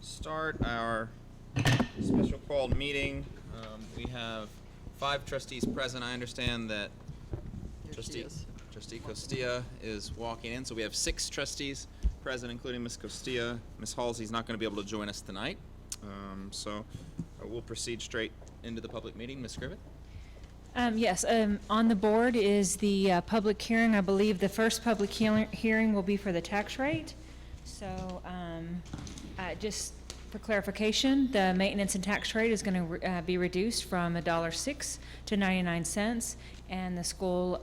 start our special called meeting. We have 5 trustees present. I understand that Trustee Costilla is walking in, so we have 6 trustees present, including Ms. Costilla. Ms. Halsey's not going to be able to join us tonight, so we'll proceed straight into the public meeting. Ms. Scrivett? Yes, on the board is the public hearing. I believe the first public hearing will be for the tax rate. So just for clarification, the maintenance and tax rate is going to be reduced from $1.06 to 99 cents, and the school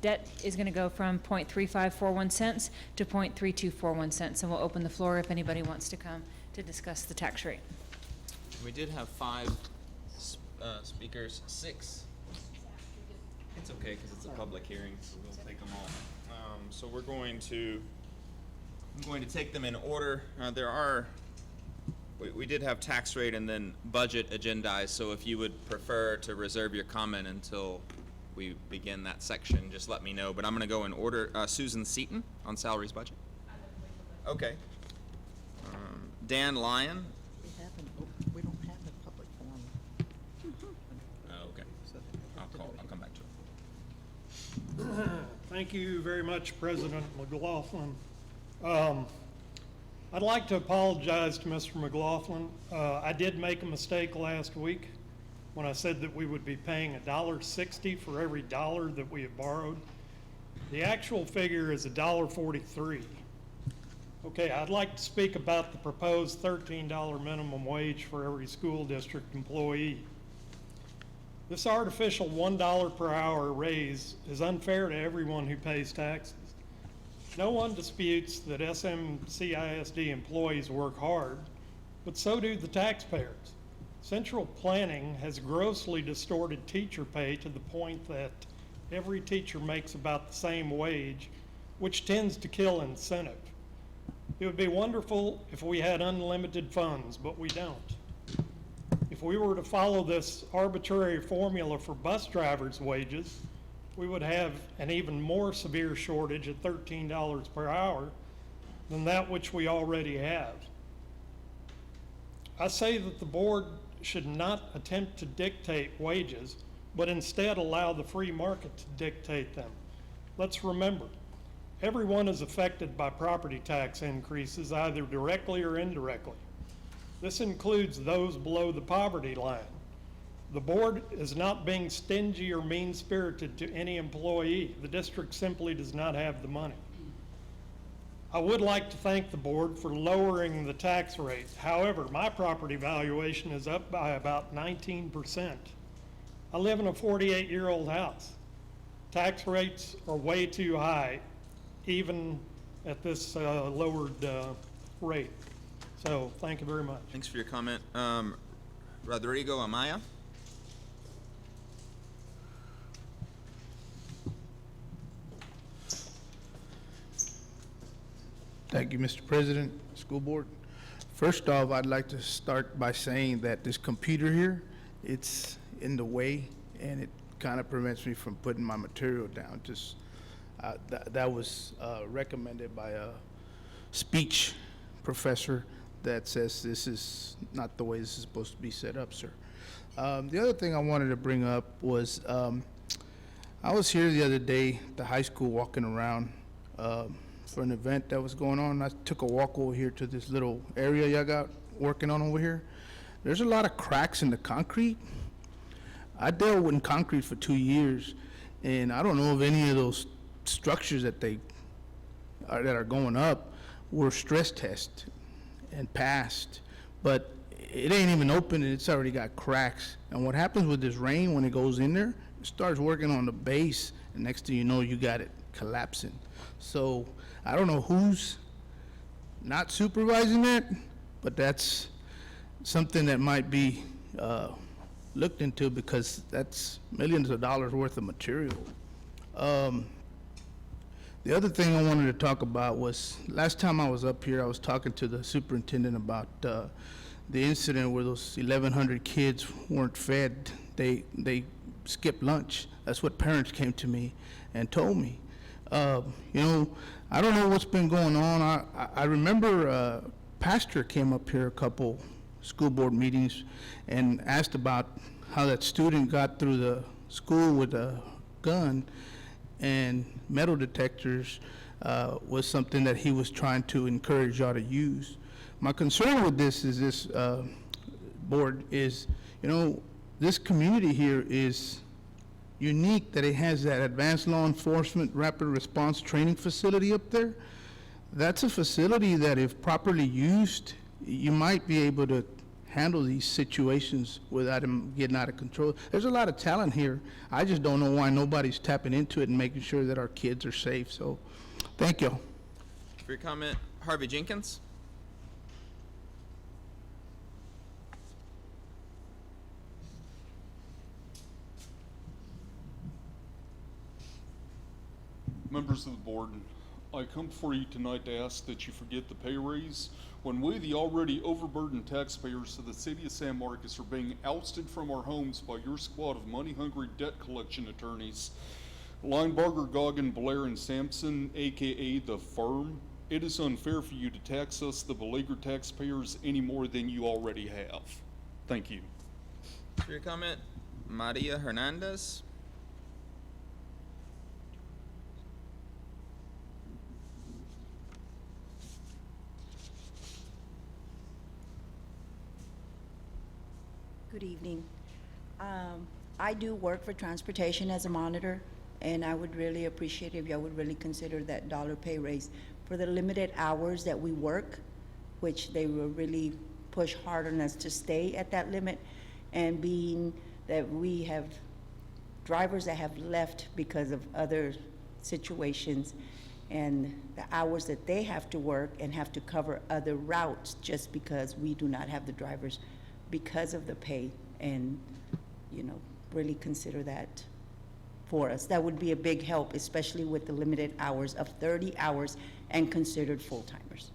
debt is going to go from 0.3541 cents to 0.3241 cents. And we'll open the floor if anybody wants to come to discuss the tax rate. We did have 5 speakers, 6. It's okay because it's a public hearing, so we'll take them all. So I'm going to take them in order. We did have tax rate and then budget agendized, so if you would prefer to reserve your comment until we begin that section, just let me know. But I'm going to go in order. Susan Seaton on salaries budget. Okay. Dan Lyon. We don't have a public forum. Oh, okay. I'll come back to it. Thank you very much, President McLaughlin. I'd like to apologize to Mr. McLaughlin. I did make a mistake last week when I said that we would be paying $1.60 for every dollar that we have borrowed. The actual figure is $1.43. Okay, I'd like to speak about the proposed $13 minimum wage for every school district employee. This artificial $1 per hour raise is unfair to everyone who pays taxes. No one disputes that SMCISD employees work hard, but so do the taxpayers. Central planning has grossly distorted teacher pay to the point that every teacher makes about the same wage, which tends to kill incentive. It would be wonderful if we had unlimited funds, but we don't. If we were to follow this arbitrary formula for bus drivers' wages, we would have an even more severe shortage at $13 per hour than that which we already have. I say that the board should not attempt to dictate wages, but instead allow the free market to dictate them. Let's remember, everyone is affected by property tax increases, either directly or indirectly. This includes those below the poverty line. The board is not being stingy or mean-spirited to any employee. The district simply does not have the money. I would like to thank the board for lowering the tax rate. However, my property valuation is up by about 19%. I live in a 48-year-old house. Tax rates are way too high, even at this lowered rate. So thank you very much. Thanks for your comment. Rodrigo Amaya. Thank you, Mr. President, School Board. First off, I'd like to start by saying that this computer here, it's in the way, and it kind of prevents me from putting my material down. Just that was recommended by a speech professor that says this is not the way this is supposed to be set up, sir. The other thing I wanted to bring up was I was here the other day at the high school walking around for an event that was going on. I took a walk over here to this little area y'all got working on over here. There's a lot of cracks in the concrete. I dealt with concrete for 2 years, and I don't know if any of those structures that are going up were stress tested and passed, but it ain't even open and it's already got cracks. And what happens with this rain when it goes in there, it starts working on the base, and next thing you know, you got it collapsing. So I don't know who's not supervising that, but that's something that might be looked into, because that's millions of dollars worth of material. The other thing I wanted to talk about was, last time I was up here, I was talking to the superintendent about the incident where those 1,100 kids weren't fed. They skipped lunch. That's what parents came to me and told me. You know, I don't know what's been going on. I remember pastor came up here a couple school board meetings and asked about how that student got through the school with a gun, and metal detectors was something that he was trying to encourage y'all to use. My concern with this is this board is, you know, this community here is unique that it has that advanced law enforcement rapid response training facility up there. That's a facility that, if properly used, you might be able to handle these situations without them getting out of control. There's a lot of talent here. I just don't know why nobody's tapping into it and making sure that our kids are safe. So, thank you. For your comment, Harvey Jenkins. Members of the board, I come before you tonight to ask that you forget the pay raise when we, the already overburdened taxpayers of the city of San Marcos, are being ousted from our homes by your squad of money-hungry debt collection attorneys, Linebarger, Goggin, Blair, and Sampson, aka the firm. It is unfair for you to tax us, the beleaguered taxpayers, any more than you already have. Thank you. For your comment, Maria Hernandez. Good evening. I do work for transportation as a monitor, and I would really appreciate if y'all would really consider that dollar pay raise for the limited hours that we work, which they will really push hard on us to stay at that limit, and being that we have drivers that have left because of other situations, and the hours that they have to work and have to cover other routes just because we do not have the drivers because of the pay, and, you know, really consider that for us. That would be a big help, especially with the limited hours of 30 hours and considered full-timers.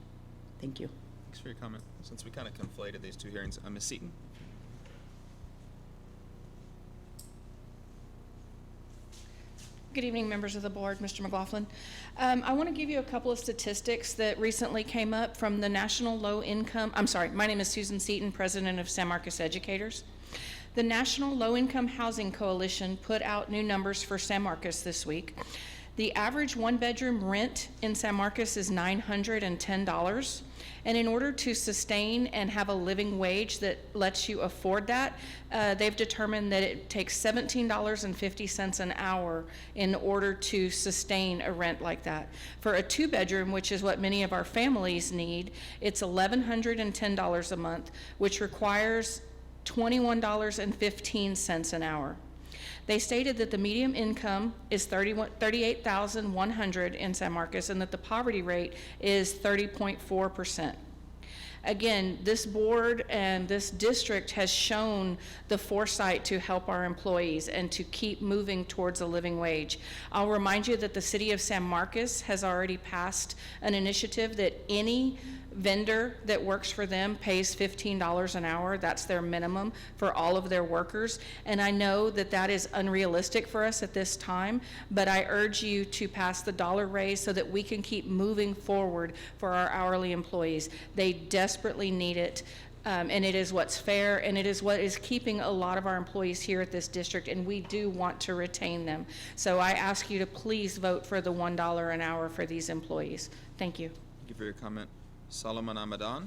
Thank you. Thanks for your comment. Since we kind of conflated these two hearings, Ms. Seaton. Good evening, members of the board, Mr. McLaughlin. I want to give you a couple of statistics that recently came up from the National Low Income, my name is Susan Seaton, president of San Marcos Educators. The National Low Income Housing Coalition put out new numbers for San Marcos this week. The average one-bedroom rent in San Marcos is $910. And in order to sustain and have a living wage that lets you afford that, they've determined that it takes $17.50 an hour in order to sustain a rent like that. For a two-bedroom, which is what many of our families need, it's $1,110 a month, which requires $21.15 an hour. They stated that the median income is $38,100 in San Marcos, and that the poverty rate is 30.4%. Again, this board and this district has shown the foresight to help our employees and to keep moving towards a living wage. I'll remind you that the city of San Marcos has already passed an initiative that any vendor that works for them pays $15 an hour. That's their minimum for all of their workers. And I know that that is unrealistic for us at this time, but I urge you to pass the dollar raise so that we can keep moving forward for our hourly employees. They desperately need it. And it is what's fair, and it is what is keeping a lot of our employees here at this district, and we do want to retain them. So I ask you to please vote for the $1 an hour for these employees. Thank you. Thank you for your comment. Solomon Amadan.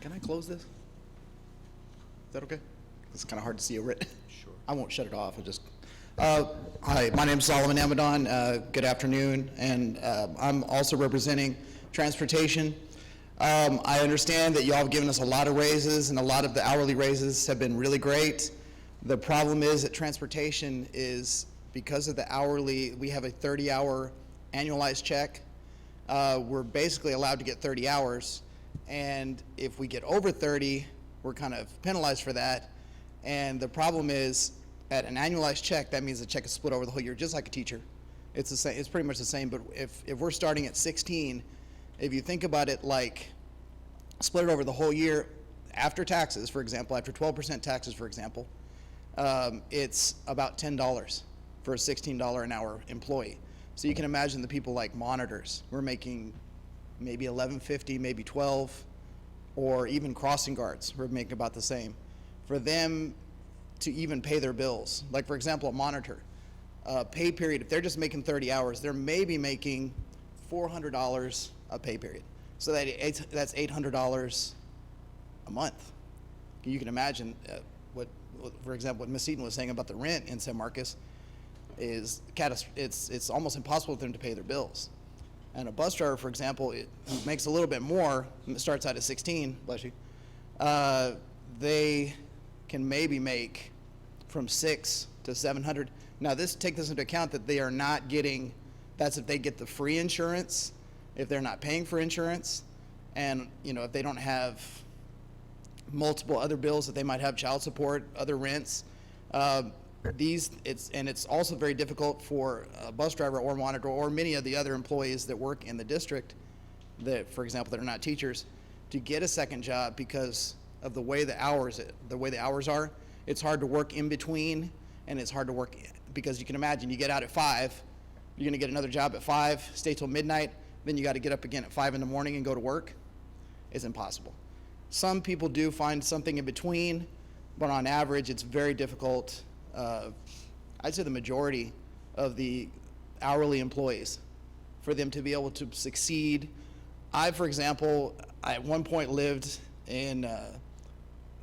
Can I close this? Is that okay? It's kind of hard to see it written. Sure. I won't shut it off. Hi, my name is Solomon Amadon. Good afternoon, and I'm also representing transportation. I understand that y'all have given us a lot of raises, and a lot of the hourly raises have been really great. The problem is that transportation is, because of the hourly, we have a 30-hour annualized check. We're basically allowed to get 30 hours, and if we get over 30, we're kind of penalized for that. And the problem is, at an annualized check, that means the check is split over the whole year, just like a teacher. It's the same. It's pretty much the same. But if we're starting at 16, if you think about it like split it over the whole year, after taxes, for example, after 12% taxes, for example, it's about $10. for a $16 an hour employee. So you can imagine the people like monitors, we're making maybe $11.50, maybe $12, or even crossing guards, we're making about the same. For them to even pay their bills, like for example, a monitor, pay period, if they're just making 30 hours, they're maybe making $400 a pay period. So that's $800 a month. You can imagine for example, what Ms. Eaton was saying about the rent in San Marcos is it's almost impossible for them to pay their bills. And a bus driver, for example, who makes a little bit more, starts out at 16, bless you, they can maybe make from 6 to 700. Now take this into account that they are not getting, that's if they get the free insurance, if they're not paying for insurance, and if they don't have multiple other bills that they might have, child support, other rents. It's also very difficult for a bus driver or monitor or many of the other employees that work in the district that, for example, that are not teachers, to get a second job because of the way the hours are. It's hard to work in between, and it's hard to work because you can imagine you get out at 5, you're gonna get another job at 5, stay till midnight, then you got to get up again at 5 in the morning and go to work. It's impossible. Some people do find something in between, but on average, it's very difficult. I'd say the majority of the hourly employees, for them to be able to succeed. I, for example, at one point lived in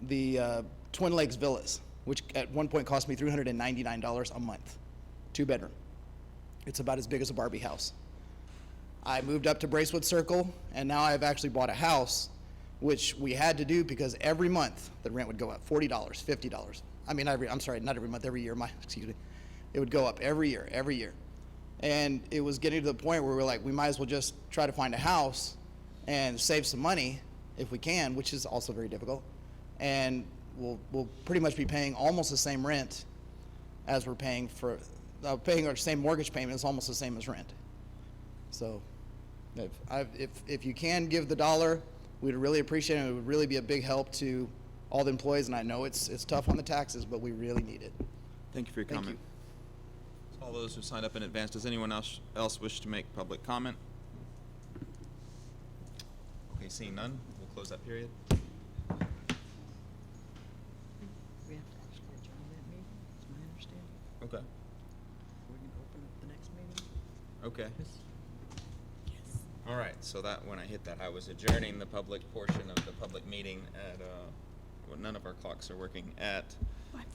the Twin Lakes Villas, which at one point cost me $399 a month, 2-bedroom. It's about as big as a Barbie house. I moved up to Bracewood Circle, and now I've actually bought a house, which we had to do because every month the rent would go up, $40, $50. I mean, I'm sorry, not every month, every year, excuse me. It would go up every year. And it was getting to the point where we were like, we might as well just try to find a house and save some money if we can, which is also very difficult. And we'll pretty much be paying almost the same rent as we're paying paying our same mortgage payment is almost the same as rent. So if you can give the dollar, we'd really appreciate it. It would really be a big help to all the employees, and I know it's tough on the taxes, but we really need it. Thank you for your Thank comment. All those who signed up in advance, does anyone else wish to make public comment? Okay, seeing none, we'll close that period. We have to actually adjourn that meeting, is my understanding. Okay. We can open up the next meeting. Okay. Yes. All right, so that, when I hit that, I was adjourning the public portion of the public meeting at, well, none of our clocks are working, at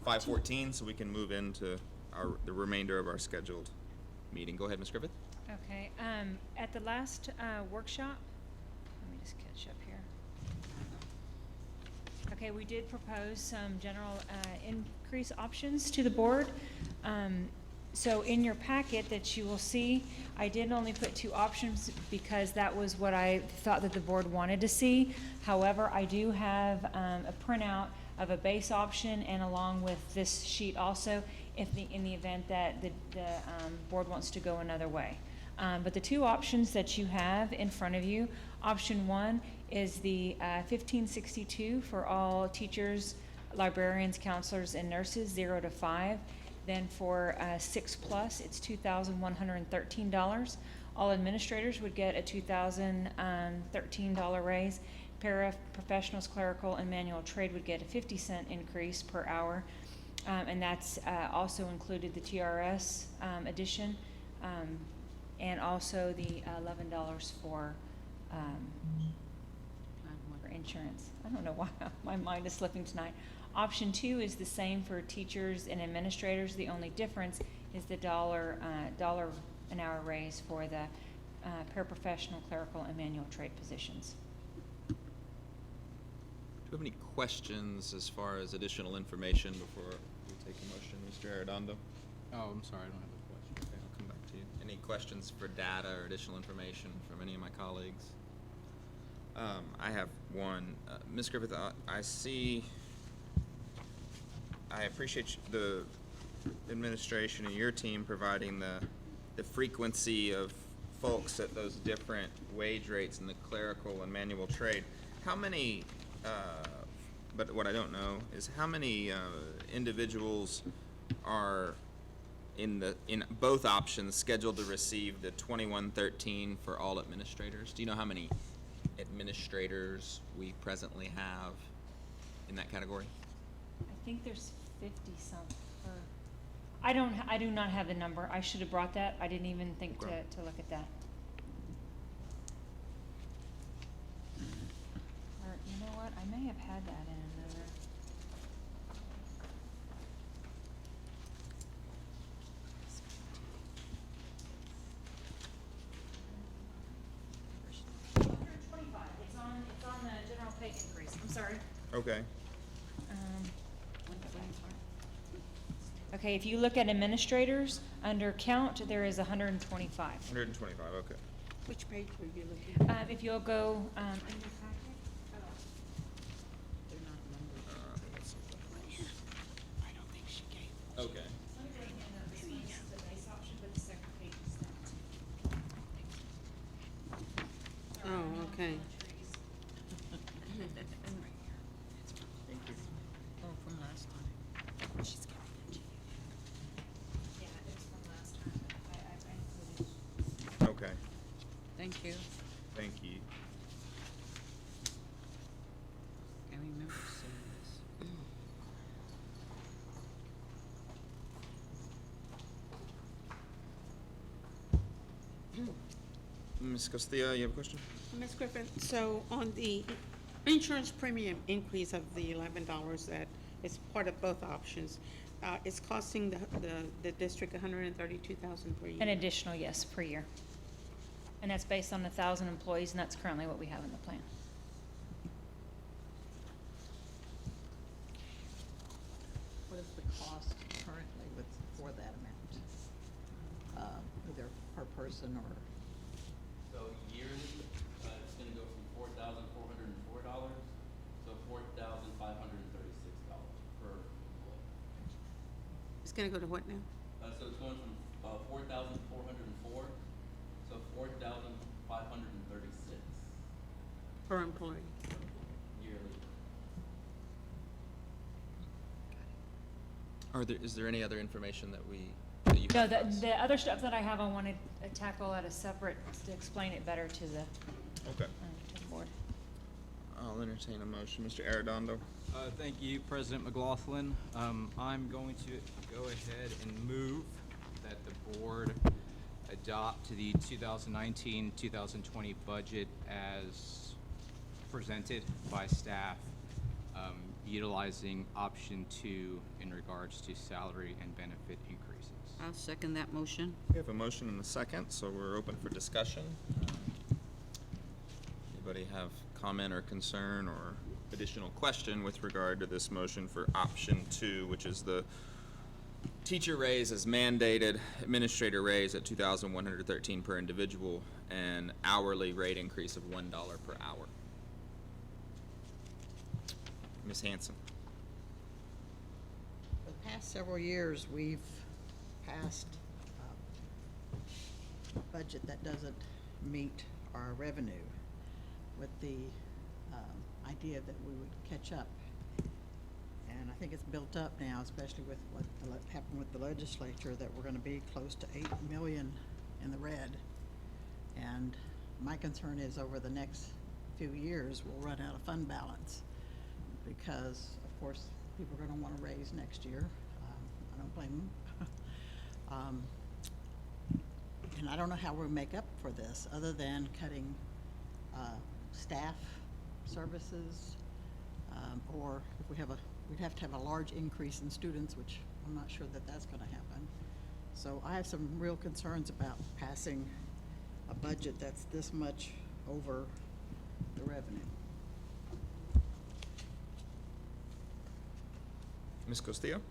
5:14, so we can move into the remainder of our scheduled meeting. Go ahead, Ms. Griffith. Okay, at the last workshop, let me just catch up here. Okay, we did propose some general increase options to the board. So in your packet that you will see, I did only put 2 options because that was what I thought that the board wanted to see. However, I do have a printout of a base option and along with this sheet also in the event that the board wants to go another way. But the 2 options that you have in front of you, option 1 is the $15.62 for all teachers, librarians, counselors, and nurses, 0 to 5. Then for 6+, it's $2,113. All administrators would get a $2,013 raise. Paraprofessionals, clerical, and manual trade would get a 50-cent increase per hour. And that's also included the TRS addition, and also the $11 for insurance. I don't know why my mind is slipping tonight. Option 2 is the same for teachers and administrators. The only difference is the dollar an hour raise for the paraprofessional, clerical, and manual trade positions. Do you have any questions as far as additional information before we take a motion, Mr. Arredondo? Oh, I'm sorry, I don't have a question. Okay, I'll come back to you. Any questions for data or additional information from any of my colleagues? I have one. Ms. Griffith, I appreciate the administration and your team providing the frequency of folks at those different wage rates in the clerical and manual trade. How many, but what I don't know is how many individuals are in both options, scheduled to receive the 2113 for all administrators. Do you know how many administrators we presently have in that category? I think there's 50-some per, I do not have the number. I should have brought that. I didn't even think to Okay. look at that. Or, you know what, I may have had that in another. $125. It's on the general pay increase. I'm sorry. Okay. Okay, if you look at administrators, under count, there is 125. 125, okay. Which page were you looking at? If you'll go, in your packet. They're not numbered. I don't think she gave. Okay. Let me go ahead and, this one is the base option, but the second page is that. Oh, okay. Thank you. Oh, from last time. She's giving it to you. Yeah, it's from last time. I included. Okay, Thank you. thank you. I remember seeing this. Ms. Castilla, you have a question? Ms. Griffin, so on the insurance premium increase of the $11 that is part of both options, it's costing the district $132,000 per year. An additional, yes, per year. And that's based on 1,000 employees, and that's currently what we have in the plan. What is the cost currently for that amount? Either per person or, So yearly, it's gonna go from $4,404 to $4,536 per employee. It's gonna go to what now? So it's going from, 4,404 to 4,536 Per employee. yearly. Is there any other information that you No, have for us? the other stuff that I have, I wanted to tackle at a separate, to explain it better to the board. I'll entertain a motion. Mr. Arredondo? Thank you, President McLaughlin. I'm going to go ahead and move that the board adopt the 2019-2020 budget as presented by staff, utilizing option 2 in regards to salary and benefit increases. I'll second that motion. We have a motion and a second, so we're open for discussion. Anybody have comment or concern or additional question with regard to this motion for option 2, which is the teacher raise as mandated, administrator raise at $2,113 per individual, and hourly rate increase of $1 per hour? Ms. Hanson? For the past several years, we've passed a budget that doesn't meet our revenue with the idea that we would catch up. And I think it's built up now, especially with what happened with the legislature, that we're gonna be close to 8 million in the red. And my concern is over the next few years, we'll run out of fund balance because, of course, people are gonna wanna raise next year. I don't blame them. And I don't know how we'll make up for this, other than cutting staff services, or if we'd have to have a large increase in students, which I'm not sure that that's gonna happen. So I have some real concerns about passing a budget that's this much over the revenue. Ms. Castillo?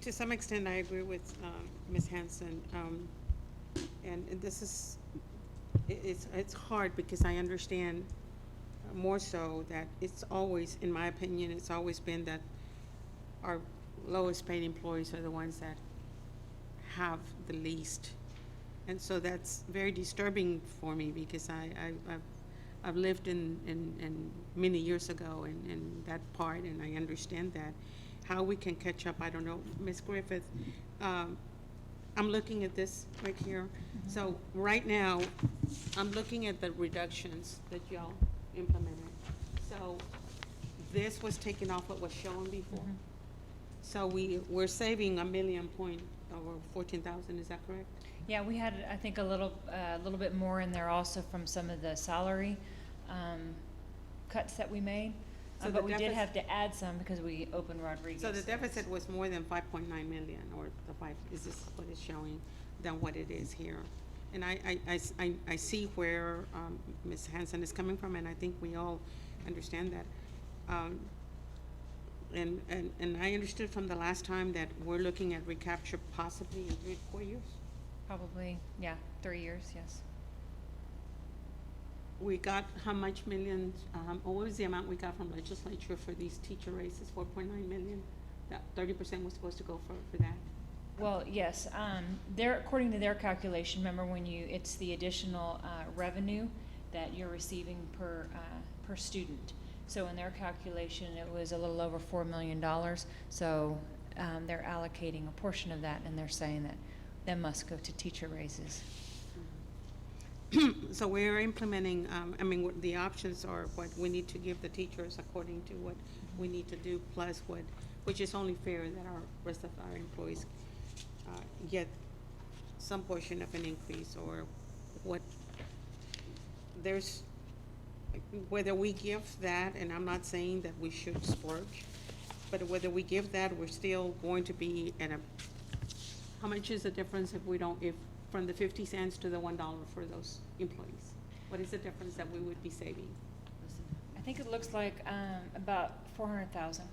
To some extent, I agree with Ms. Hanson, and this is, it's hard because I understand more so that it's always, in my opinion, it's always been that our lowest paid employees are the ones that have the least. And so that's very disturbing for me because I've lived in many years ago in that part, and I understand that. how we can catch up, I don't know. Ms. Griffith, I'm looking at this right here. So right now, I'm looking at the reductions that y'all implemented. So this was taken off what was shown before. So we're saving over 14,000, is that correct? Yeah, we had, I think, a little bit more in there also from some of the salary cuts that we made. So But the we did deficit- have to add some because we opened Rodriguez. So the deficit was more than 5.9 million, or the five, is this what it's showing, than what it is here? And I see where Ms. Hanson is coming from, and I think we all understand that. And I understood from the last time that we're looking at recapture possibly in 3 or 4 years. Probably, yeah, 3 years, yes. We got how much millions, what was the amount we got from legislature for these teacher raises, 4.9 million? That 30% was supposed to go for that. Well, yes, according to their calculation, remember when it's the additional revenue that you're receiving per student. So in their calculation, it was a little over $4 million. So they're allocating a portion of that, and they're saying that must go to teacher raises. So we're implementing, the options are what we need to give the teachers according to what we need to do, plus which is only fair that our rest of our employees get some portion of an increase, or whether we give that, and I'm not saying that we should splurge, but whether we give that, we're still going to be at how much is the difference if from the 50 cents to the $1 for those employees? What is the difference that we would be saving? I think it looks like about 400,000.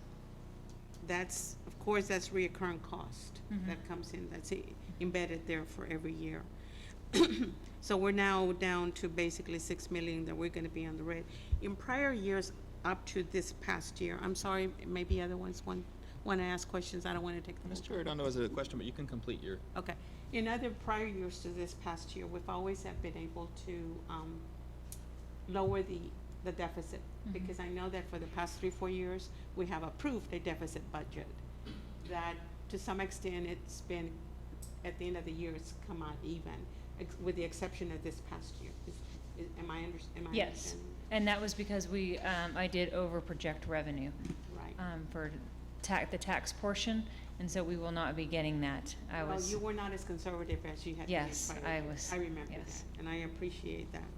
That's, of course, that's reoccurring cost that comes in, that's embedded there for every year. So we're now down to basically 6 million that we're gonna be on the red. In prior years, up to this past year, I'm sorry, maybe other ones wanna ask questions, I don't wanna take the whole Mr. time. Arredondo has a question, but you can complete your. Okay. In other prior years to this past year, we've always have been able to lower the deficit, because I know that for the past 3-4 years, we have approved a deficit budget that to some extent it's been, at the end of the year, it's come out even, with the exception of this past year. Am I Yes, understanding? and that was because I did over-project revenue Right. for the tax portion, and so we will not be getting that. Well, you were not as conservative as you had been in Yes, prior I years. was, I remember yes. that, and I appreciate that.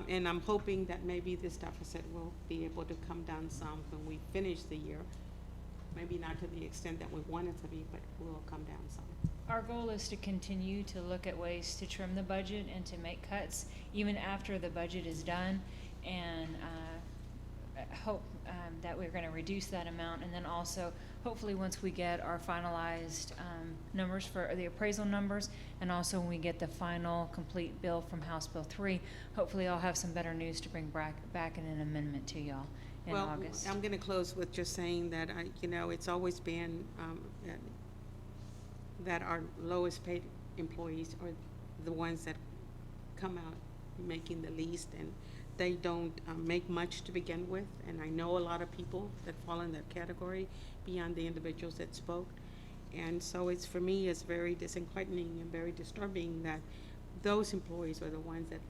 And I'm hoping that maybe this deficit will be able to come down some when we finish the year. Maybe not to the extent that we want it to be, but will come down some. Our goal is to continue to look at ways to trim the budget and to make cuts even after the budget is done, and hope that we're going to reduce that amount, and then also hopefully once we get our finalized numbers for the appraisal numbers, and also when we get the final complete bill from House Bill 3, hopefully I'll have some better news to bring back in an amendment to y'all in August. Well, I'm going to close with just saying that it's always been that our lowest paid employees are the ones that come out making the least, and they don't make much to begin with, and I know a lot of people that fall in that category beyond the individuals that spoke. And so for me, it's very disheartening and very disturbing that those employees are the ones that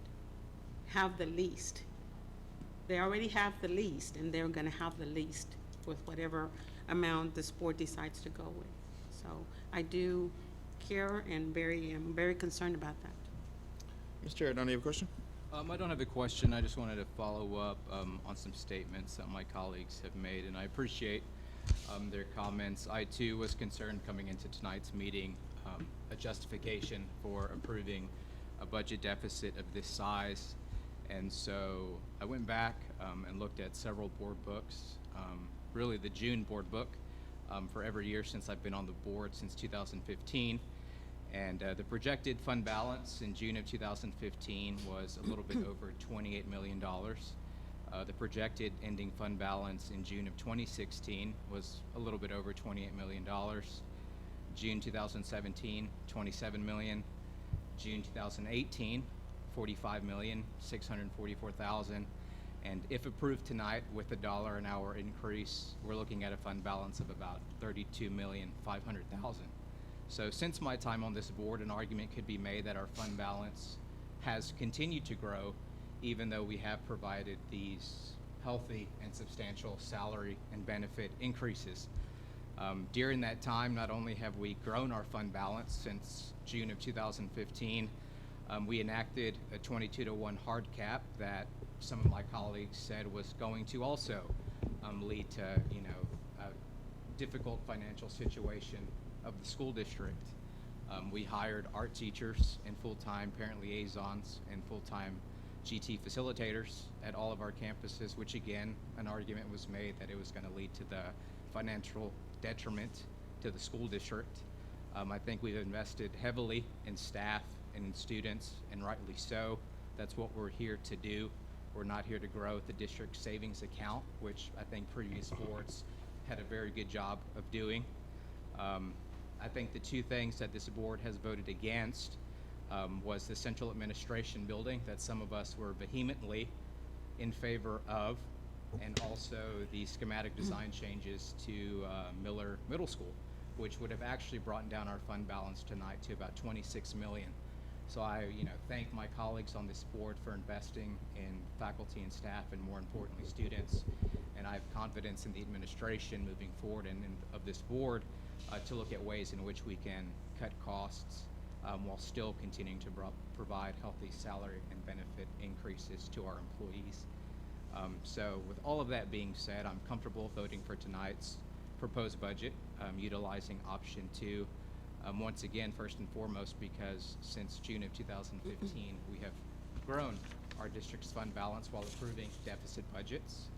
have the least. They already have the least, and they're gonna have the least with whatever amount this board decides to go with. So I do care and am very concerned about that. Mr. Arredondo, you have a question? I don't have a question. I just wanted to follow up on some statements that my colleagues have made, and I appreciate their comments. I too was concerned coming into tonight's meeting, a justification for approving a budget deficit of this size. And so I went back and looked at several board books, really the June board book for every year since I've been on the board since 2015. And the projected fund balance in June of 2015 was a little bit over $28 million. The projected ending fund balance in June of 2016 was a little bit over $28 million. June 2017, $27 million. June 2018, $45,644,000. And if approved tonight with a $1 an hour increase, we're looking at a fund balance of about $32,500,000. So since my time on this board, an argument could be made that our fund balance has continued to grow, even though we have provided these healthy and substantial salary and benefit increases. During that time, not only have we grown our fund balance since June of 2015, we enacted a 22-to-1 hard cap that some of my colleagues said was going to also lead to, a difficult financial situation of the school district. We hired art teachers and full-time parent liaisons and full-time GT facilitators at all of our campuses, which again, an argument was made that it was going to lead to the financial detriment to the school district. I think we've invested heavily in staff and in students, and rightly so. That's what we're here to do. We're not here to grow the district savings account, which I think previous boards had a very good job of doing. I think the two things that this board has voted against was the central administration building that some of us were vehemently in favor of, and also the schematic design changes to Miller Middle School, which would have actually brought down our fund balance tonight to about $26 million. So I, thank my colleagues on this board for investing in faculty and staff, and more importantly, students. And I have confidence in the administration moving forward and of this board to look at ways in which we can cut costs while still continuing to provide healthy salary and benefit increases to our employees. So with all of that being said, I'm comfortable voting for tonight's proposed budget, utilizing option 2. Once again, first and foremost, because since June of 2015, we have grown our district's fund balance while approving deficit budgets,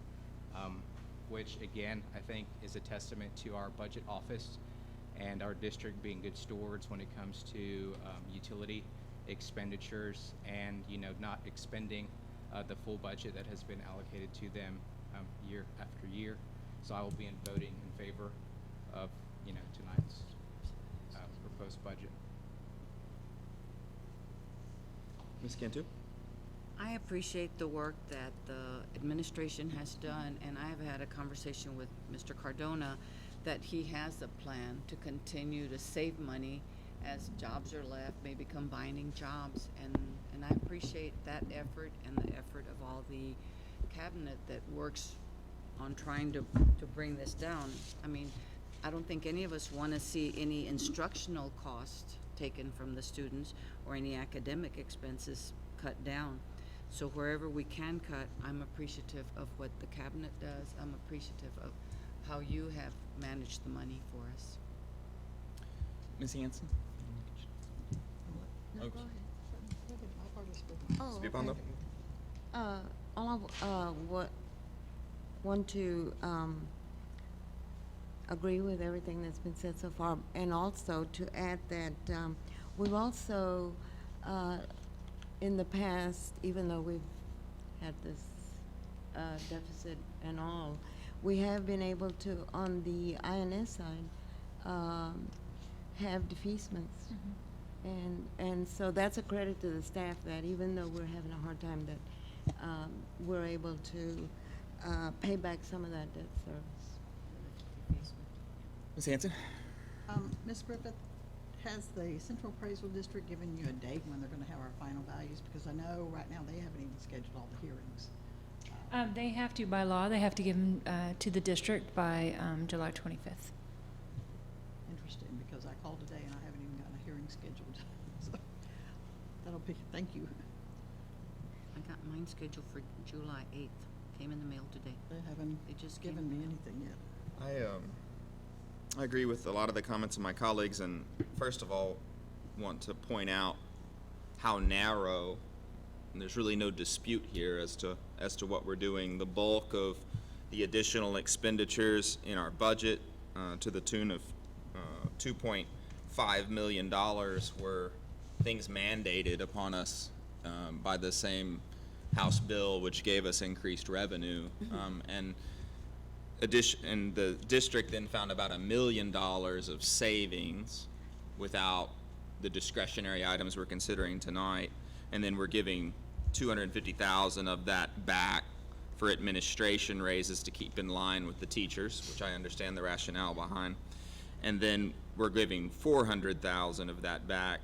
which again, I think is a testament to our budget office and our district being good stewards when it comes to utility expenditures and, not expending the full budget that has been allocated to them year after year. So I will be voting in favor of, tonight's proposed budget. Ms. Cantu? I appreciate the work that the administration has done, and I have had a conversation with Mr. Cardona that he has a plan to continue to save money as jobs are left, maybe combining jobs, and I appreciate that effort and the effort of all the cabinet that works on trying to bring this down. I mean, I don't think any of us want to see any instructional cost taken from the students or any academic expenses cut down. So wherever we can cut, I'm appreciative of what the cabinet does. I'm appreciative of how you have managed the money for us. Ms. Hanson? No, Okay. go ahead. I've already spoken. Oh, Speak on okay. them. All I want to agree with everything that's been said so far, and also to add that we've also, in the past, even though we've had this deficit and all, we have been able to, on the INS side, have defeasements. And so that's a credit to the staff that even though we're having a hard time, that we're able to pay back some of that debt service. Ms. Hanson? Ms. Griffith, has the Central Appraisal District given you a date when they're gonna have our final values? Because I know right now they haven't even scheduled all the hearings. They have to, by law, they have to give them to the district by July 25th. Interesting, because I called today and I haven't even gotten a hearing scheduled. So that'll be, thank you. I got mine scheduled for July 8th. Came in the mail today. They haven't They just came given in me the mail. anything yet. I agree with a lot of the comments of my colleagues, and first of all, want to point out how narrow, and there's really no dispute here as to what we're doing. The bulk of the additional expenditures in our budget, to the tune of $2.5 million, were things mandated upon us by the same House bill, which gave us increased revenue, and the district then found about $1 million of savings without the discretionary items we're considering tonight, and then we're giving $250,000 of that back for administration raises to keep in line with the teachers, which I understand the rationale behind. And then we're giving 400,000 of that back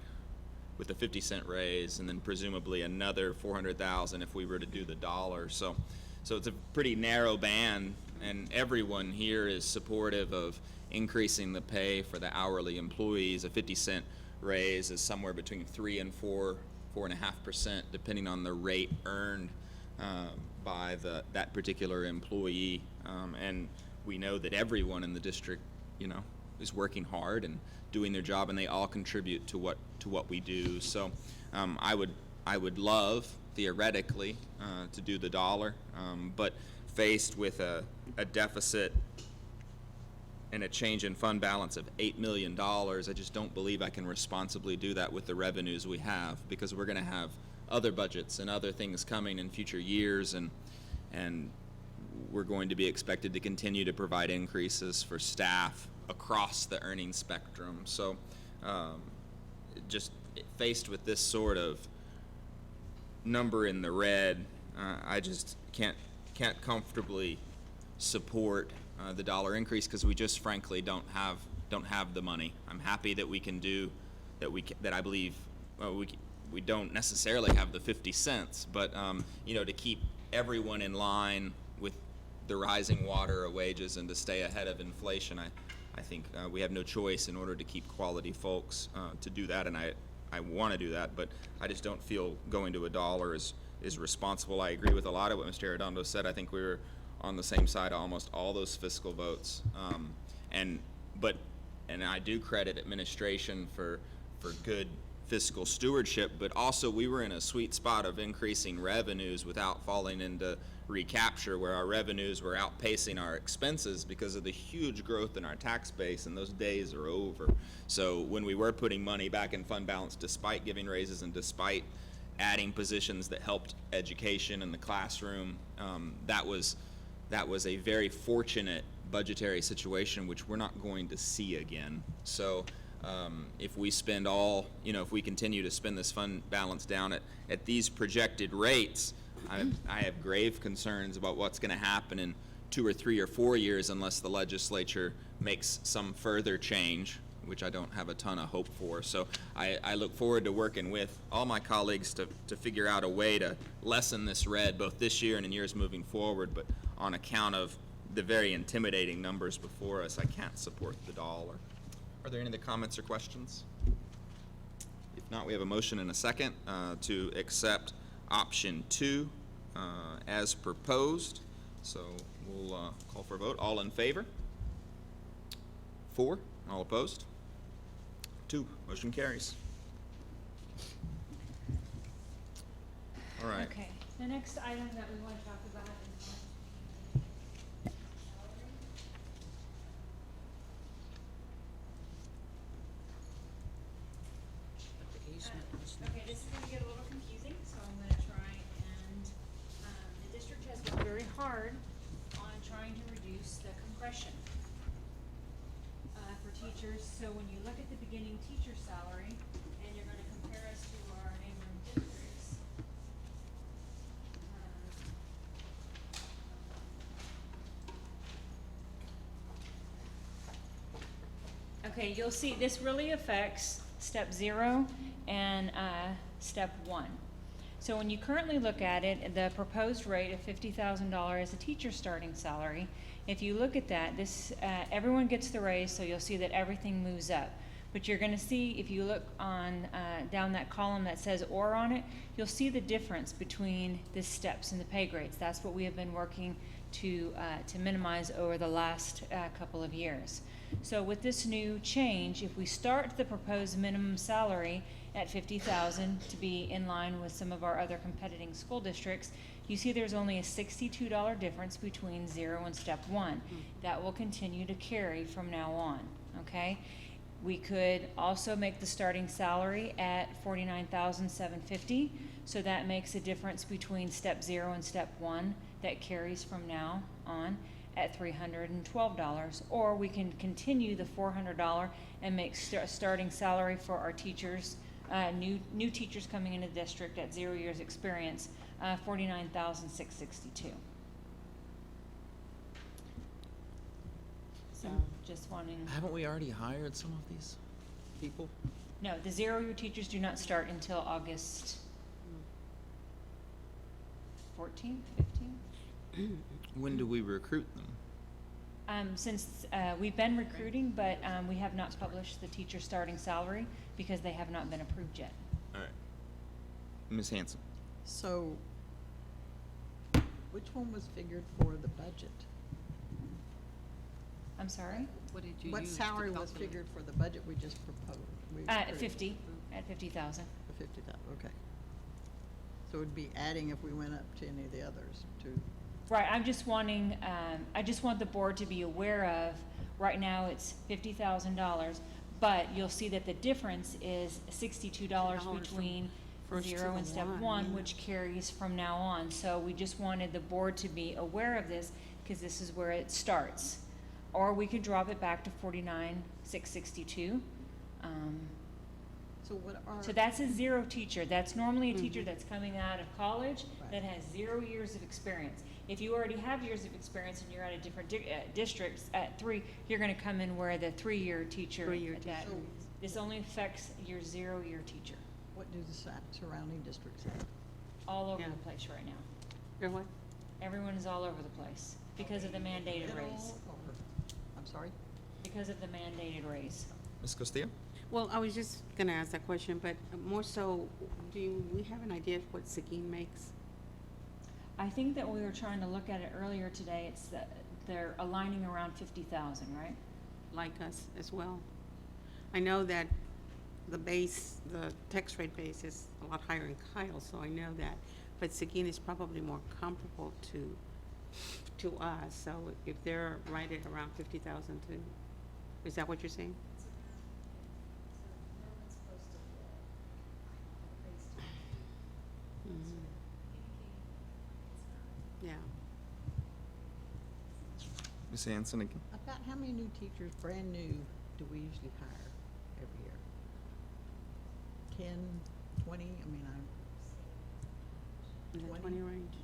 with a 50-cent raise, and then presumably another 400,000 if we were to do the dollar. So it's a pretty narrow band, and everyone here is supportive of increasing the pay for the hourly employees. A 50-cent raise is somewhere between 3 and 4.5%, depending on the rate earned by that particular employee. And we know that everyone in the district, is working hard and doing their job, and they all contribute to what we do. So I would love theoretically to do the dollar, but faced with a deficit and a change in fund balance of $8 million, I just don't believe I can responsibly do that with the revenues we have, because we're going to have other budgets and other things coming in future years, and we're going to be expected to continue to provide increases for staff across the earning spectrum. So just faced with this sort of number in the red, I just can't comfortably support the dollar increase, because we just frankly don't have the money. I'm happy that we can do that. I believe we don't necessarily have the 50 cents, but to keep everyone in line with the rising water wages and to stay ahead of inflation, I think we have no choice in order to keep quality folks to do that, and I want to do that, but I just don't feel going to a dollar is responsible. I agree with a lot of what Mr. Arredondo said. I think we were on the same side of almost all those fiscal votes, and I do credit administration for good fiscal stewardship, but also we were in a sweet spot of increasing revenues without falling into recapture, where our revenues were outpacing our expenses because of the huge growth in our tax base, and those days are over. So when we were putting money back in fund balance, despite giving raises and despite adding positions that helped education in the classroom, that was a very fortunate budgetary situation, which we're not going to see again. So if we spend if we continue to spend this fund balance down at these projected rates, I have grave concerns about what's going to happen in 2 or 3 or 4 years unless the legislature makes some further change, which I don't have a ton of hope for. So I look forward to working with all my colleagues to figure out a way to lessen this red, both this year and in years moving forward, but on account of the very intimidating numbers before us, I can't support the dollar. Are there any other comments or questions? If not, we have a motion and a second to accept option 2 as proposed. So we'll call for a vote. All in favor? 4. All opposed? 2. Motion carries. All right. Okay, the next item that we want to talk about is okay, this is going to get a little confusing, so I'm going to try and, the district has worked very hard on trying to reduce the compression for teachers. So when you look at the beginning teacher salary, and you're going to compare us to our neighboring districts, okay, you'll see this really affects step 0 and step 1. So when you currently look at it, the proposed rate of $50,000 is a teacher starting salary. If you look at that, this everyone gets the raise, so you'll see that everything moves up. But you're going to see, if you look on down that column that says "or" on it, you'll see the difference between the steps and the pay grades. That's what we have been working to minimize over the last couple of years. So with this new change, if we start the proposed minimum salary at $50,000 to be in line with some of our other competing school districts, you see there's only a $62 difference between 0 and step 1. That will continue to carry from now on, okay? We could also make the starting salary at $49,750, so that makes a difference between step 0 and step 1 that carries from now on at $312, or we can continue the $400 and make starting salary for our teachers, new teachers coming into the district at 0 years experience, $49,662. So just wanting, Haven't we already hired some of these people? no, the zero-year teachers do not start until August 14th, 15th? When do we recruit them? Since we've been recruiting, but we have not published the teacher starting salary because they have not been approved yet. All right. Ms. Hanson? So, which one was figured for the budget? I'm sorry? What did you What use to salary was calculate? figured for the budget we just proposed? we At approved? 50, at 50,000. For 50,000, okay. So it would be adding if we went up to any of the others to, Right, I'm just wanting, I just want the board to be aware of, right now it's $50,000, but you'll see that the difference is $62 from between first to zero the and step one, one, yeah. which carries from now on. So we just wanted the board to be aware of this, because this is where it starts. Or we could drop it back to $49,662. so what are? So that's a zero teacher. That's normally a teacher Mhm. that's coming out of college Right. that has 0 years of experience. If you already have years of experience and you're at a different districts at 3, you're gonna come in where the 3-year teacher. Three-year at that- teacher. This only affects your 0-year teacher, What do the surrounding districts have? all over Yeah. the place right now. Or what? Everyone is all over the place because of the mandated raise. Middle or- I'm sorry? Because of the mandated raise. Ms. Castillo? Well, I was just gonna ask that question, but more so, do we have an idea of what Seguin makes? I think that we were trying to look at it earlier today. It's that they're aligning around 50,000, right? Like us as well? I know that the base, the tax rate base is a lot higher in Kyle, so I know that. But Seguin is probably more comparable to us, so if they're right at around 50,000 too, is that what you're saying? Mhm. Yeah. Ms. Hanson again? About how many new teachers, brand new, do we usually hire every year? 10, 20, I mean, In the 20? 20 range?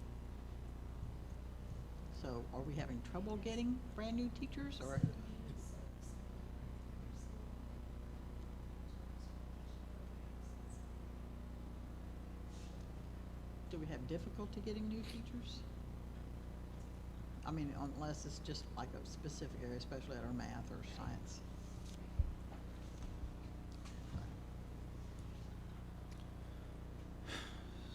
so are we having trouble getting brand new teachers or? Do we have difficulty getting new teachers? I mean, unless it's just like a specific area, especially at our math or science.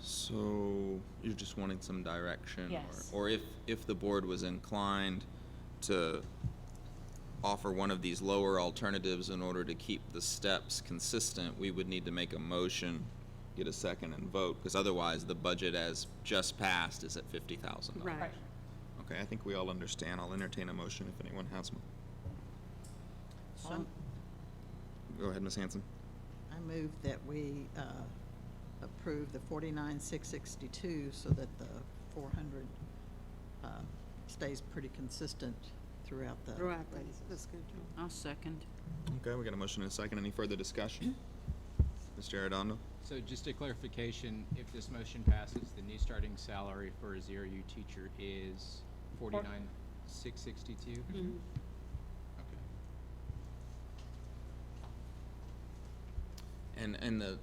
So you're just wanting some direction? Yes. Or if the board was inclined to offer one of these lower alternatives in order to keep the steps consistent, we would need to make a motion, get a second and vote, because otherwise the budget as just passed is at $50,000. Right. Okay, I think we all understand. I'll entertain a motion if anyone has one. So Go ahead, Ms. Hanson. I move that we approve the 49,662 so that the 400 stays pretty consistent throughout the. Throughout the schedule. I'll second. Okay, we got a motion and a second. Any further discussion? Mr. Arredondo? So just a clarification, if this motion passes, the new starting salary for a 0U teacher is $49,662? Mhm. Okay. And the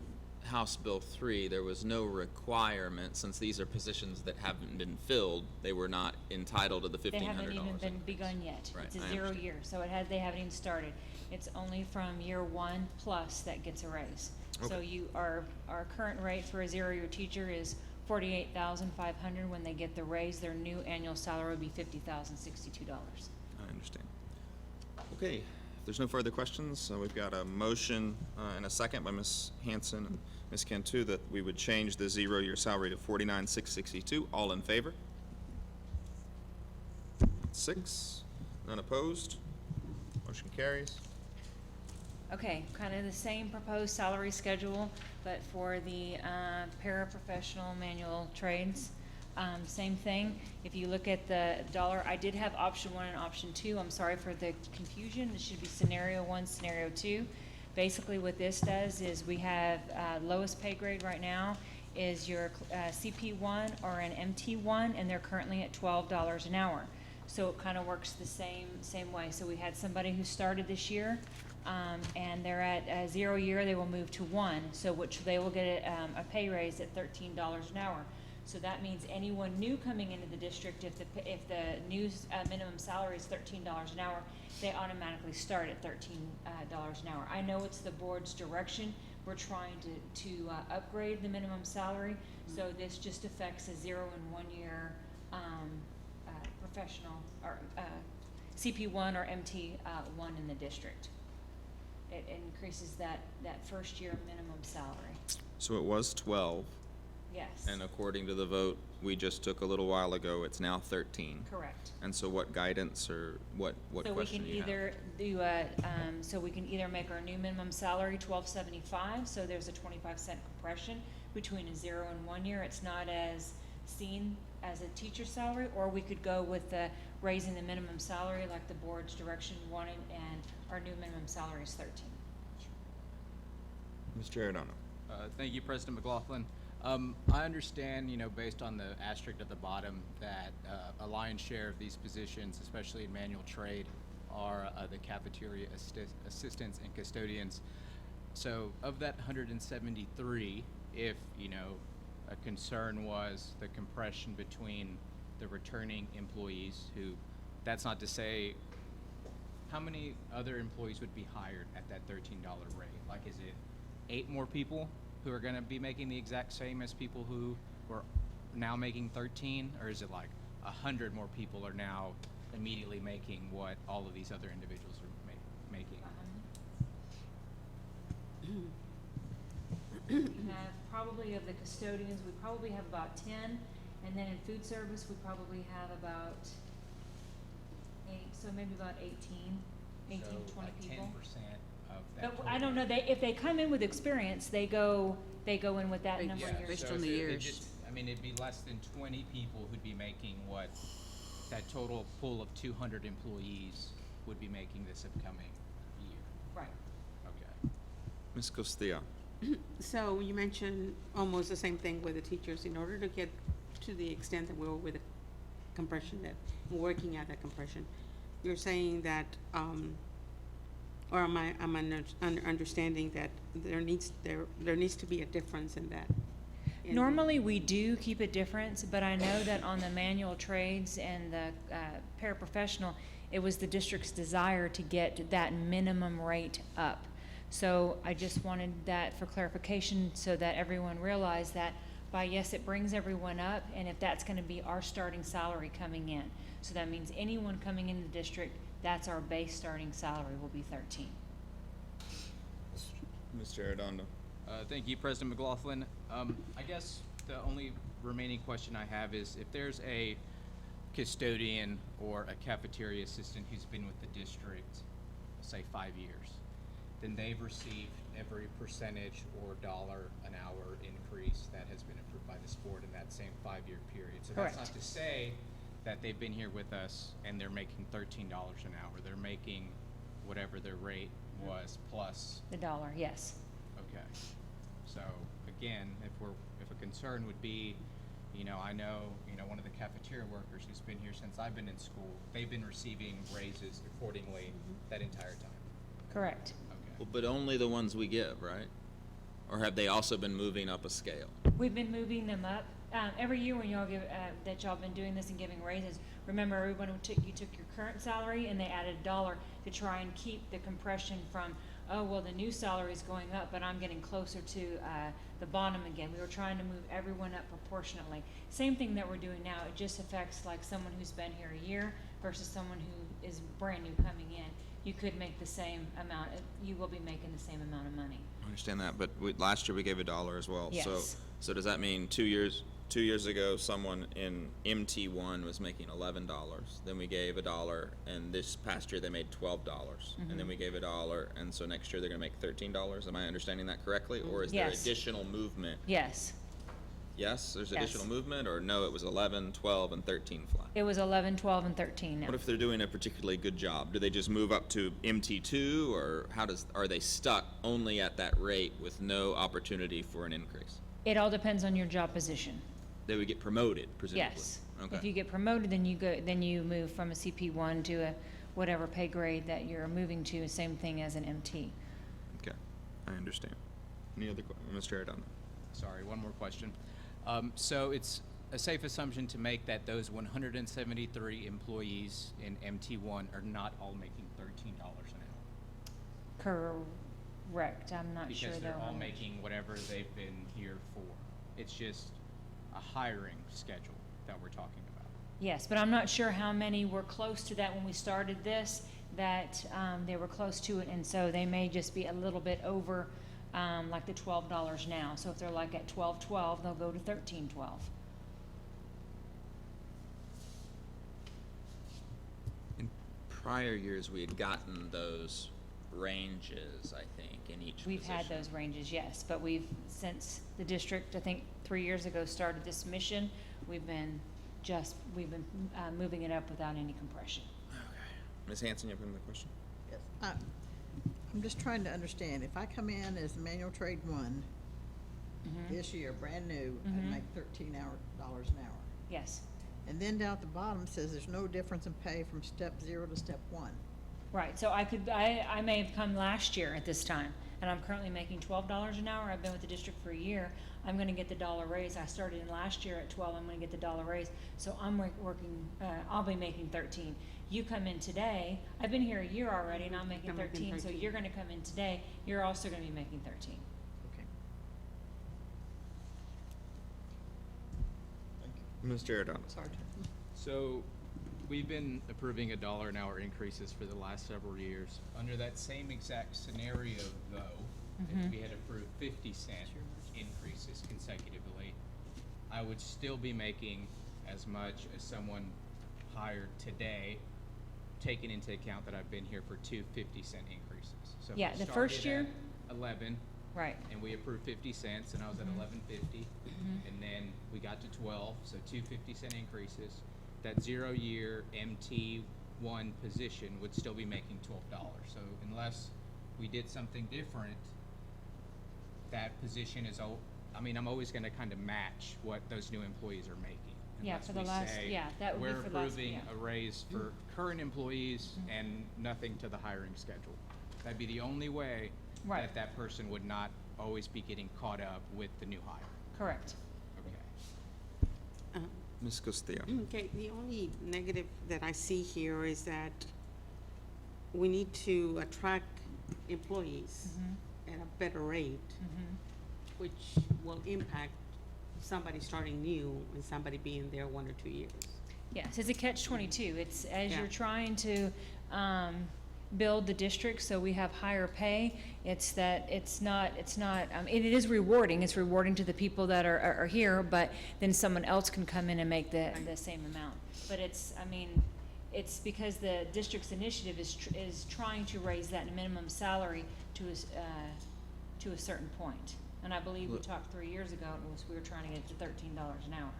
House Bill 3, there was no requirement, since these are positions that haven't been filled, they were not entitled to the $1,500. They haven't even been begun yet. Right, It's a I 0 understand. year, so they haven't even started. It's only from year 1 plus that gets a raise. So Okay. our current rate for a 0-year teacher is $48,500. When they get the raise, their new annual salary would be $50,062. I understand. Okay, if there's no further questions, we've got a motion and a second by Ms. Hanson and Ms. Cantu that we would change the 0-year salary to $49,662. All in favor? 6, none opposed. Motion carries. Okay, kind of the same proposed salary schedule, but for the paraprofessional manual trades, same thing. If you look at the dollar, I did have option 1 and option 2. I'm sorry for the confusion. It should be scenario 1, scenario 2. Basically what this does is we have lowest pay grade right now is your CP1 or an MT1, and they're currently at $12 an hour. So it kind of works the same way. So we had somebody who started this year, and they're at a 0 year, they will move to 1, so which they will get a pay raise at $13 an hour. So that means anyone new coming into the district, if the new minimum salary is $13 an hour, they automatically start at $13 an hour. I know it's the board's direction. We're trying to upgrade the minimum salary, so this just affects a 0 and 1 year professional or CP1 or MT1 in the district. It increases that first year minimum salary. So it was 12, Yes. and according to the vote we just took a little while ago, it's now 13. Correct. And so what guidance or what question do you have? So we can either do so we can either make our new minimum salary $12.75, so there's a 25-cent compression between a 0 and 1 year. It's not as seen as a teacher salary, or we could go with the raising the minimum salary like the board's direction wanted, and our new minimum salary is 13. Mr. Arredondo. Thank you, President McLaughlin. I understand, based on the asterisk at the bottom, that a lion's share of these positions, especially in manual trade, are the cafeteria assistants and custodians. So of that 173, if, a concern was the compression between the returning employees who, that's not to say, how many other employees would be hired at that $13 rate? Like, is it 8 more people who are going to be making the exact same as people who were now making 13, or is it like 100 more people are now immediately making what all of these other individuals are making? We have probably of the custodians, we probably have about 10, and then in food service, we probably have about 8, so maybe about 18, 20 people. 10% of that. But I don't know, if they come in with experience, they go in with that number of years. Based so on if the it years. just, it'd be less than 20 people who'd be making what that total pool of 200 employees would be making this upcoming year. Right. Okay. Ms. Costilla. So you mentioned almost the same thing with the teachers. In order to get to the extent that we're with the compression, that we're working at that compression, you're saying that, or am I understanding that there needs to be a difference in that? Normally, we do keep a difference, but I know that on the manual trades and the paraprofessional, it was the district's desire to get that minimum rate up. So I just wanted that for clarification so that everyone realized that yes, it brings everyone up, and if that's gonna be our starting salary coming in. So that means anyone coming into the district, that's our base starting salary will be 13. Mr. Arredondo. Thank you, President McLaughlin. I guess the only remaining question I have is if there's a custodian or a cafeteria assistant who's been with the district, say 5 years, then they've received every percentage or dollar an hour increase that has been approved by this board in that same 5-year period. So Correct. that's not to say that they've been here with us and they're making $13 an hour. They're making whatever their rate was plus. The dollar, yes. Okay. So again, if a concern would be, I know, one of the cafeteria workers who's been here since I've been in school, they've been receiving raises accordingly that entire time. Correct. Okay. Well, but only the ones we give, right? Or have they also been moving up a scale? We've been moving them up. Every year when y'all give, that y'all been doing this and giving raises, remember everyone you took your current salary and they added $1 to try and keep the compression from, oh, well, the new salary is going up, but I'm getting closer to the bottom again. We were trying to move everyone up proportionately. Same thing that we're doing now. It just affects like someone who's been here a year versus someone who is brand new coming in. You could make the same amount. You will be making the same amount of money. I understand that, but last year we gave $1 as well. Yes. So does that mean 2 years ago, someone in MT1 was making $11, then we gave $1, and this past year they made $12, and then we gave $1, and so next year they're gonna make $13? Am I understanding that correctly, or is there Yes. additional movement? Yes. Yes, there's Yes. additional movement, or no, it was 11, 12, and 13 flat? It was 11, 12, and 13 now. What if they're doing a particularly good job? Do they just move up to MT2, or are they stuck only at that rate with no opportunity for an increase? It all depends on your job position. They would get promoted, presumably. Yes. If Okay. you get promoted, then you move from a CP1 to a whatever pay grade that you're moving to, same thing as an MT. Okay, I understand. Any other, Mr. Ardon? Sorry, one more question. So it's a safe assumption to make that those 173 employees in MT1 are not all making $13 an hour? Correct, I'm not sure Because though. they're all making whatever they've been here for. It's just a hiring schedule that we're talking about. Yes, but I'm not sure how many were close to that when we started this, that they were close to it, and so they may just be a little bit over, like the $12 now. So if they're like at $12.12, they'll go to $13.12. In prior years, we had gotten those ranges, I think, in each position. We've had those ranges, yes, but since the district, I think 3 years ago, started this mission, we've been moving it up without any compression. Okay. Ms. Hanson, you have another question? Yes. I'm just trying to understand, if I come in as manual trade 1 this year, brand new, and make $13 an hour. Yes, And then down at the bottom it says there's no difference in pay from step 0 to step 1. right, so I may have come last year at this time, and I'm currently making $12 an hour. I've been with the district for a year. I'm gonna get the dollar raise. I started in last year at 12, I'm gonna get the dollar raise. So I'm working, I'll be making 13. You come in today, I've been here a year already, and I'm making I'm making 13, so 13. you're gonna come in today, you're also gonna be making 13. Okay. Mr. Ardon? Sorry. So we've been approving $1 an hour increases for the last several years. Under that same exact scenario, though, if we had approved 50-cent increases consecutively, I would still be making as much as someone hired today, taking into account that I've been here for 2 50-cent increases. So if Yeah, we the first started year- at 11, Right, and we approved 50 cents, and I was at 11.50, and then we got to 12, so 2 50-cent increases. That 0-year MT1 position would still be making $12. So unless we did something different, that position is, I'm always gonna kind of match what those new employees are making. Yeah, unless for the we last- say, yeah, that would be we're for the last- approving yeah. a raise for current employees and nothing to the hiring schedule. That'd be the only way Right. that person would not always be getting caught up with the new hire. correct. Okay. Ms. Castillo? Okay, the only negative that I see here is that we need to attract employees at a better rate, which will impact somebody starting new and somebody being there 1 or 2 years. Yes, it's a catch-22. It's, as Yeah. you're trying to build the district so we have higher pay, it is rewarding. It's rewarding to the people that are here, but then someone else can come in and make the same amount. But it's because the district's initiative is trying to raise that minimum salary to a certain point. And I believe we Look- talked 3 years ago, we were trying to get to $13 an hour.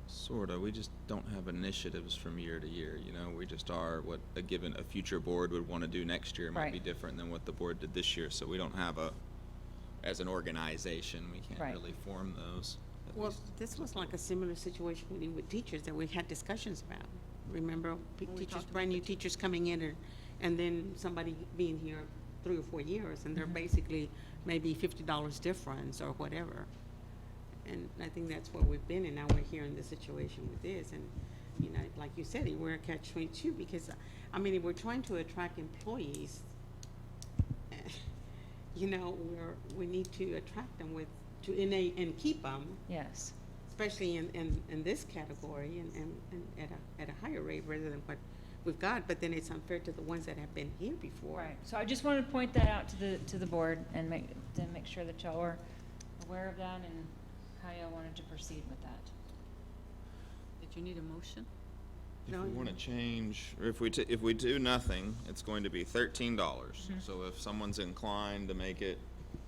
Sorta. We just don't have initiatives from year to year, you know? We just are what a future board would want to do next year might be Right. different than what the board did this year. So we don't have as an organization, we can't Right. really form those. at Well, least. this was like a similar situation with teachers that we had discussions about. Remember, teachers, brand new teachers coming in and then somebody being here 3 or 4 years, and they're basically maybe $50 difference or whatever. And I think that's where we've been, and now we're here in this situation with this, and, you know, like you said, we're a catch-22, because, I mean, if we're trying to attract employees, you know, we need to attract them and keep them, Yes. especially in this category, and at a higher rate rather than what we've got, but then it's unfair to the ones that have been here before. Right, so I just wanted to point that out to the board and make sure that y'all are aware of that and how y'all wanted to proceed with that. Did you need a motion? If No, we no. want to change, or if we do nothing, it's going to be $13. So if someone's inclined to make it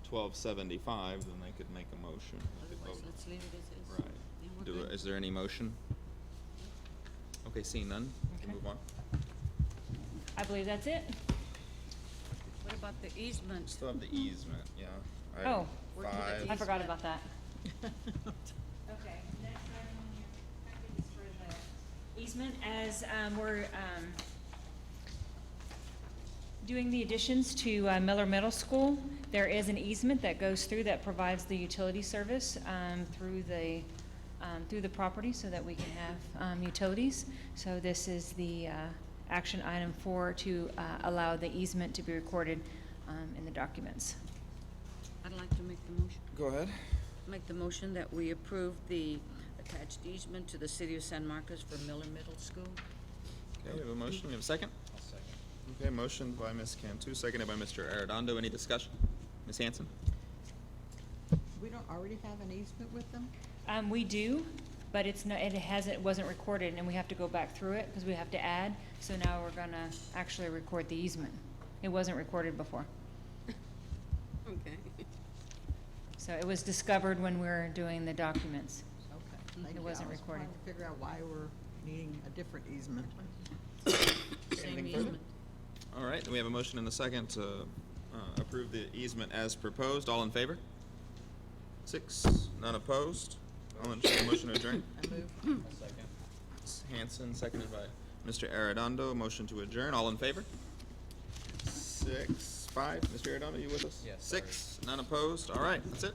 $12.75, then they could make a motion. We could Otherwise, vote. let's leave it as is. Right. And we're good. Is there any motion? Okay, seeing none, Okay. we'll move on. I believe that's it. What about the easement? Still have the easement, yeah. Oh. We're to the Five. I forgot about that. Okay, next item on your packet is for the easement. As we're doing the additions to Miller Middle School, there is an easement that goes through that provides the utility service through the property so that we can have utilities. So this is the action item 4 to allow the easement to be recorded in the documents. I'd like to make the motion. Go ahead. Make the motion that we approve the attached easement to the city of San Marcos for Miller Middle School. Okay, we have a motion. We have a second? I'll second. Okay, motion by Ms. Cantu, seconded by Mr. Arredondo. Any discussion? Ms. Hanson? We don't already have an easement with them? We do, but wasn't recorded, and we have to go back through it because we have to add. So now we're gonna actually record the easement. It wasn't recorded before. Okay. So it was discovered when we were doing the documents. Okay. Thank It you. wasn't I was recorded. trying to figure out why we're needing a different easement. Same easement. All right, we have a motion and a second to approve the easement as proposed. All in favor? 6, none opposed. I'll entertain a motion to adjourn. I move. I'll second. Ms. Hanson, seconded by Mr. Arredondo. Motion to adjourn. All in favor? 6, 5. Mr. Arredondo, you with us? Yes, 6, none opposed. All right, that's it.